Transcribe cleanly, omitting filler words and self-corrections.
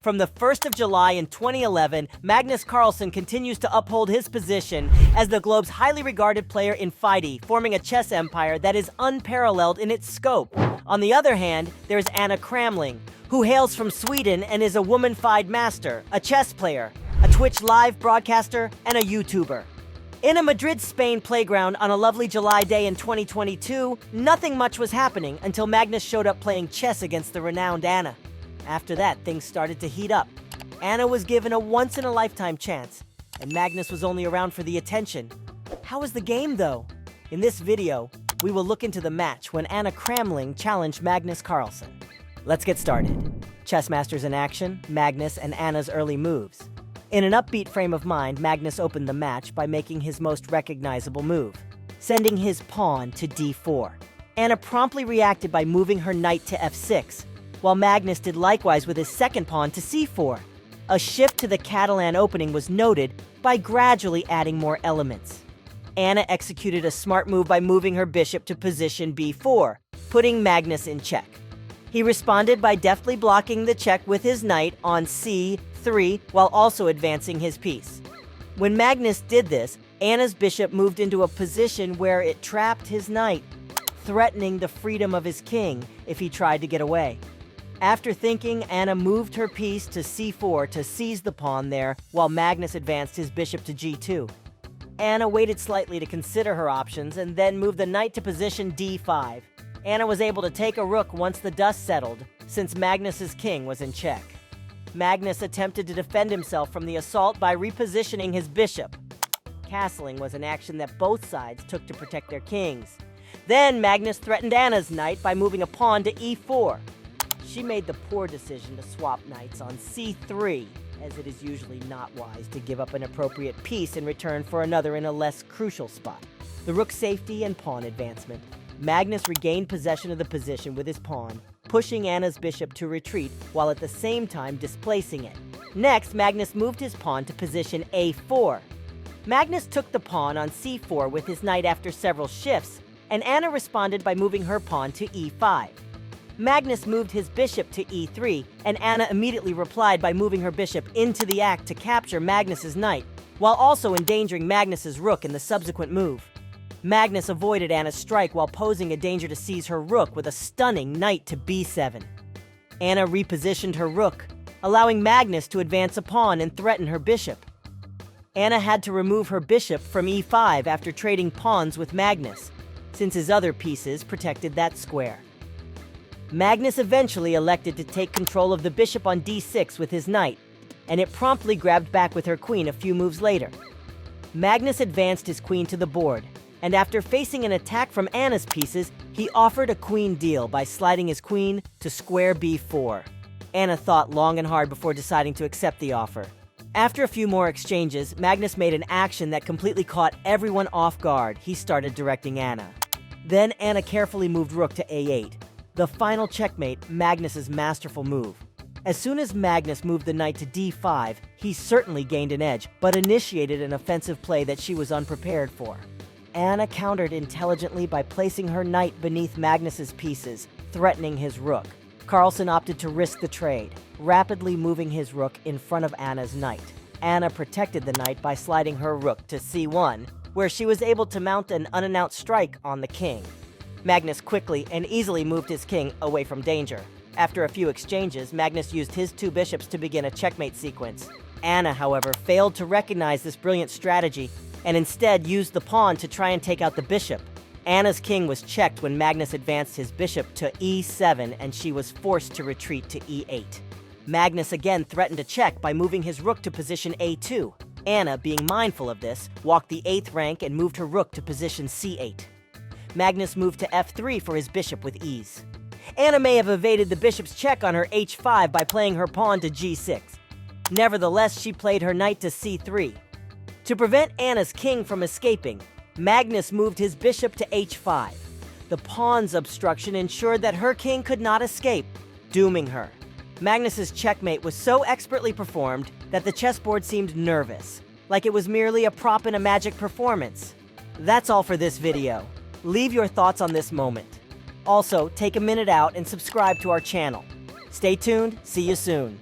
From the 1st of July in 2011, Magnus Carlsen continues to uphold his position as the globe's highly regarded player in FIDE, forming a chess empire that is unparalleled in its scope. On the other hand, there's Anna Cramling, who hails from Sweden and is a Woman FIDE Master, a chess player, a Twitch live broadcaster, and a YouTuber. In a Madrid, Spain playground on a lovely July day in 2022, nothing much was happening until Magnus showed up playing chess against the renowned Anna. After that, things started to heat up. Anna was given a once-in-a-lifetime chance, and Magnus was only around for the attention. How was the game, though? In this video, we will look into the match when Anna Cramling challenged Magnus Carlsen. Let's get started. Chess Masters in action, Magnus and Anna's early moves. In an upbeat frame of mind, Magnus opened the match by making his most recognizable move, sending his pawn to d4. Anna promptly reacted by moving her knight to f6, while Magnus did likewise with his second pawn to c4. A shift to the Catalan opening was noted by gradually adding more elements. Anna executed a smart move by moving her bishop to position b4, putting Magnus in check. He responded by deftly blocking the check with his knight on c3 while also advancing his piece. When Magnus did this, Anna's bishop moved into a position where it trapped his knight, threatening the freedom of his king if he tried to get away. After thinking, Anna moved her piece to c4 to seize the pawn there, while Magnus advanced his bishop to g2. Anna waited slightly to consider her options and then moved the knight to position d5. Anna was able to take a rook once the dust settled, since Magnus's king was in check. Magnus attempted to defend himself from the assault by repositioning his bishop. Castling was an action that both sides took to protect their kings. Then Magnus threatened Anna's knight by moving a pawn to e4. She made the poor decision to swap knights on c3, as it is usually not wise to give up an appropriate piece in return for another in a less crucial spot. The rook safety and pawn advancement. Magnus regained possession of the position with his pawn, pushing Anna's bishop to retreat while at the same time displacing it. Next, Magnus moved his pawn to position a4. Magnus took the pawn on c4 with his knight after several shifts, and Anna responded by moving her pawn to e5. Magnus moved his bishop to e3, and Anna immediately replied by moving her bishop into the act to capture Magnus's knight, while also endangering Magnus's rook in the subsequent move. Magnus avoided Anna's strike while posing a danger to seize her rook with a stunning knight to b7. Anna repositioned her rook, allowing Magnus to advance a pawn and threaten her bishop. Anna had to remove her bishop from e5 after trading pawns with Magnus, since his other pieces protected that square. Magnus eventually elected to take control of the bishop on d6 with his knight, and it promptly grabbed back with her queen a few moves later. Magnus advanced his queen to the board, and after facing an attack from Anna's pieces, he offered a queen deal by sliding his queen to square b4. Anna thought long and hard before deciding to accept the offer. After a few more exchanges, Magnus made an action that completely caught everyone off guard. He started directing Anna. Then Anna carefully moved rook to a8. The final checkmate, Magnus's masterful move. As soon as Magnus moved the knight to d5, he certainly gained an edge, but initiated an offensive play that she was unprepared for. Anna countered intelligently by placing her knight beneath Magnus's pieces, threatening his rook. Carlsen opted to risk the trade, rapidly moving his rook in front of Anna's knight. Anna protected the knight by sliding her rook to c1, where she was able to mount an unannounced strike on the king. Magnus quickly and easily moved his king away from danger. After a few exchanges, Magnus used his two bishops to begin a checkmate sequence. Anna, however, failed to recognize this brilliant strategy and instead used the pawn to try and take out the bishop. Anna's king was checked when Magnus advanced his bishop to e7 and she was forced to retreat to e8. Magnus again threatened a check by moving his rook to position a2. Anna, being mindful of this, walked the 8th rank and moved her rook to position c8. Magnus moved to f3 for his bishop with ease. Anna may have evaded the bishop's check on her h5 by playing her pawn to g6. Nevertheless, she played her knight to c3. To prevent Anna's king from escaping, Magnus moved his bishop to h5. The pawn's obstruction ensured that her king could not escape, dooming her. Magnus's checkmate was so expertly performed that the chessboard seemed nervous, like it was merely a prop in a magic performance. That's all for this video. Leave your thoughts on this moment. Also, take a minute out and subscribe to our channel. Stay tuned, see you soon.